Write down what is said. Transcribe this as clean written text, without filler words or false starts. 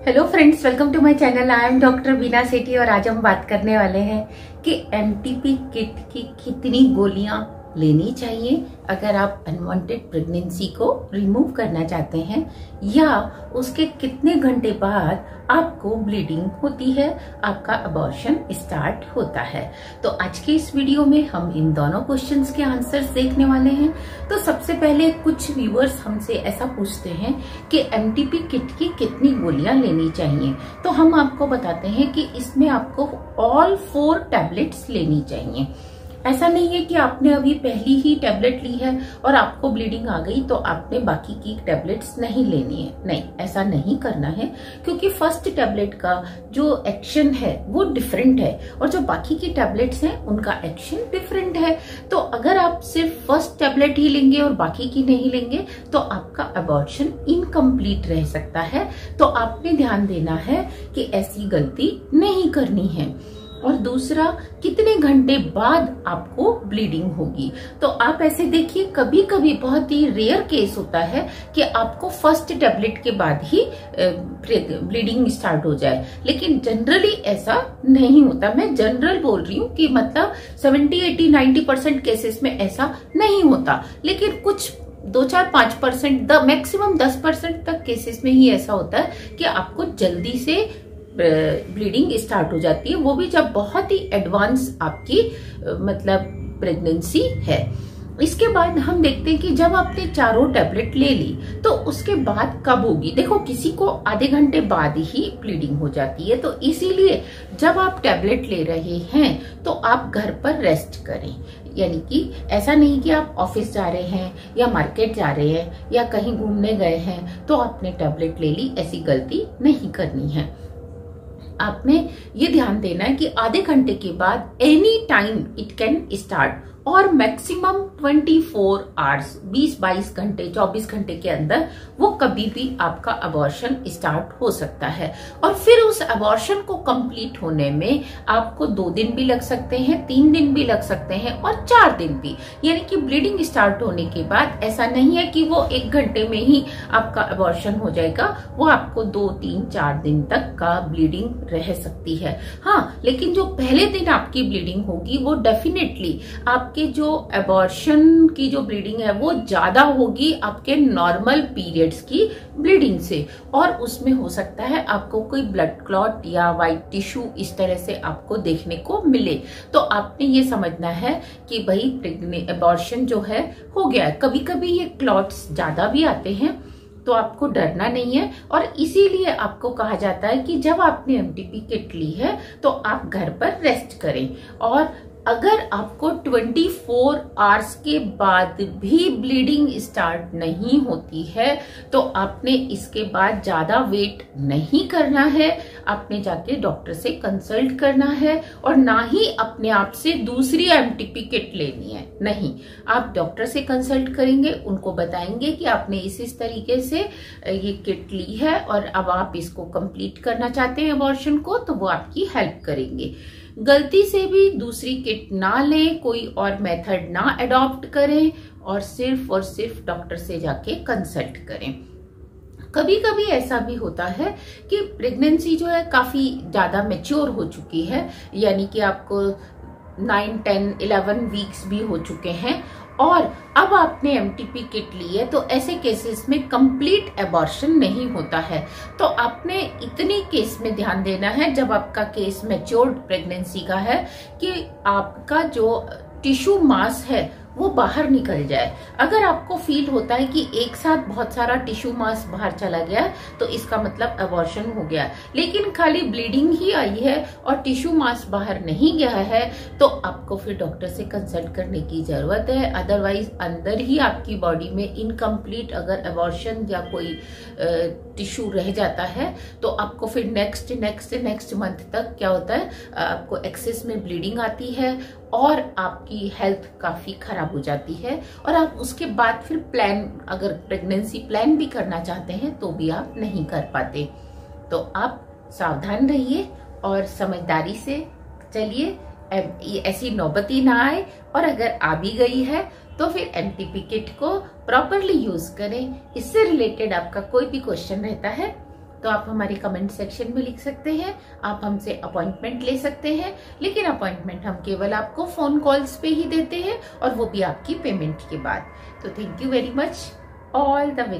Hello friends, welcome to my channel. I am doctor Bina Sethi और आज हम बात करने वाले हैं कि एमटीपी किट की कितनी गोलियां लेनी चाहिए अगर आप अनवांटेड प्रेगनेंसी को रिमूव करना चाहते हैं, या उसके कितने घंटे बाद आपको ब्लीडिंग होती है, आपका अबॉर्शन स्टार्ट होता है। तो आज के इस वीडियो में हम इन दोनों क्वेश्चंस के आंसर्स देखने वाले हैं। तो सबसे पहले कुछ व्यूअर्स हमसे ऐसा पूछते हैं कि एमटीपी किट की कितनी गोलियां लेनी चाहिए, तो हम आपको बताते हैं कि इसमें आपको ऑल 4 टैबलेट्स लेनी चाहिए। ऐसा नहीं है कि आपने अभी पहली ही टैबलेट ली है और आपको ब्लीडिंग आ गई तो आपने बाकी की टैबलेट्स नहीं लेनी है। नहीं, ऐसा नहीं करना है, क्योंकि फर्स्ट टैबलेट का जो एक्शन है वो डिफरेंट है और जो बाकी की टैबलेट्स हैं उनका एक्शन डिफरेंट है। तो अगर आप सिर्फ फर्स्ट टैबलेट ही लेंगे और बाकी की नहीं लेंगे तो आपका अबॉर्शन इनकम्प्लीट रह सकता है। तो आपने ध्यान देना है कि ऐसी गलती नहीं करनी है। और दूसरा, कितने घंटे बाद आपको ब्लीडिंग होगी। तो आप ऐसे देखिए, कभी कभी बहुत ही रेयर केस होता है कि आपको फर्स्ट टैबलेट के बाद ही ब्लीडिंग स्टार्ट हो जाए, लेकिन जनरली ऐसा नहीं होता। मैं जनरल बोल रही हूँ कि मतलब 70, 80, 90% केसेस में ऐसा नहीं होता, लेकिन कुछ 2-4-5%, मैक्सिमम 10% तक केसेस में ही ऐसा होता है कि आपको जल्दी से ब्लीडिंग स्टार्ट हो जाती है, वो भी जब बहुत ही एडवांस आपकी मतलब प्रेगनेंसी है। इसके बाद हम देखते हैं कि जब आपने चारों टैबलेट ले ली तो उसके बाद कब होगी। देखो, किसी को आधे घंटे बाद ही ब्लीडिंग हो जाती है, तो इसीलिए जब आप टैबलेट ले रहे हैं तो आप घर पर रेस्ट करें। यानी कि ऐसा नहीं कि आप ऑफिस जा रहे हैं या मार्केट जा रहे हैं या कहीं घूमने गए हैं तो आपने टैबलेट ले ली, ऐसी गलती नहीं करनी है। आपने ये ध्यान देना है कि आधे घंटे के बाद any time it can start, और मैक्सिमम 24 आवर्स, 20-22 घंटे, 24 घंटे के अंदर वो कभी भी आपका अबॉर्शन स्टार्ट हो सकता है। और फिर उस अबॉर्शन को कंप्लीट होने में आपको 2 दिन भी लग सकते हैं, 3 दिन भी लग सकते हैं और 4 दिन भी। यानी कि ब्लीडिंग स्टार्ट होने के बाद ऐसा नहीं है कि वो 1 घंटे में ही आपका अबॉर्शन हो जाएगा, वो आपको 2, 3, 4 दिन तक का ब्लीडिंग रह सकती है। हाँ, लेकिन जो पहले दिन आपकी ब्लीडिंग होगी वो डेफिनेटली आपके जो अबॉर्शन की जो ब्लीडिंग है वो ज्यादा होगी आपके नॉर्मल पीरियड्स की ब्लीडिंग से, और उसमें हो सकता है आपको कोई ब्लड क्लॉट या वाइट टिश्यू इस तरह से आपको देखने को मिले। तो आपने ये समझना है कि भाई अबॉर्शन जो है हो गया है। कभी कभी ये क्लॉट्स ज्यादा भी आते हैं, तो आपको डरना नहीं है, और इसीलिए आपको कहा जाता है कि जब आपने एमटीपी किट ली है तो आप घर पर रेस्ट करें। और अगर आपको 24 आवर्स के बाद भी ब्लीडिंग स्टार्ट नहीं होती है तो आपने इसके बाद ज्यादा वेट नहीं करना है, आपने जाके डॉक्टर से कंसल्ट करना है, और ना ही अपने आप से दूसरी एमटीपी किट लेनी है। नहीं, आप डॉक्टर से कंसल्ट करेंगे, उनको बताएंगे कि आपने इस तरीके से ये किट ली है और अब आप इसको कंप्लीट करना चाहते हैं अबॉर्शन को, तो वो आपकी हेल्प करेंगे। गलती से भी दूसरी किट ना लें, कोई और मेथड ना अडॉप्ट करें, और सिर्फ डॉक्टर से जाके कंसल्ट करें। कभी कभी ऐसा भी होता है कि प्रेगनेंसी जो है काफी ज्यादा मैच्योर हो चुकी है, यानी कि आपको 9, 10, 11 वीक्स भी हो चुके हैं और अब आपने एमटीपी किट ली है, तो ऐसे केसेस में कंप्लीट अबॉर्शन नहीं होता है। तो आपने इतने केस में ध्यान देना है जब आपका केस मैच्योर्ड प्रेगनेंसी का है कि आपका जो टिश्यू मास है वो बाहर निकल जाए। अगर आपको फील होता है कि एक साथ बहुत सारा टिश्यू मास बाहर चला गया तो इसका मतलब अबॉर्शन हो गया, लेकिन खाली ब्लीडिंग ही आई है और टिश्यू मास बाहर नहीं गया है तो आपको फिर डॉक्टर से कंसल्ट करने की जरूरत है। अदरवाइज अंदर ही आपकी बॉडी में इनकम्प्लीट अगर अबॉर्शन या कोई टिश्यू रह जाता है तो आपको फिर नेक्स्ट मंथ तक क्या होता है, आपको एक्सेस में ब्लीडिंग आती है और आपकी हेल्थ काफी खराब हो जाती है, और आप उसके बाद फिर प्लान, अगर प्रेगनेंसी प्लान भी करना चाहते हैं तो भी आप नहीं कर पाते। तो आप सावधान रहिए और समझदारी से चलिए, ऐसी नौबत ही ना आए, और अगर आ भी गई है तो फिर एमटीपी किट को प्रॉपरली यूज करें। इससे रिलेटेड आपका कोई भी क्वेश्चन रहता है तो आप हमारे कमेंट सेक्शन में लिख सकते हैं, आप हमसे अपॉइंटमेंट ले सकते हैं, लेकिन अपॉइंटमेंट हम केवल आपको फोन कॉल्स पे ही देते हैं और वो भी आपकी पेमेंट के बाद। तो thank you very much, all the very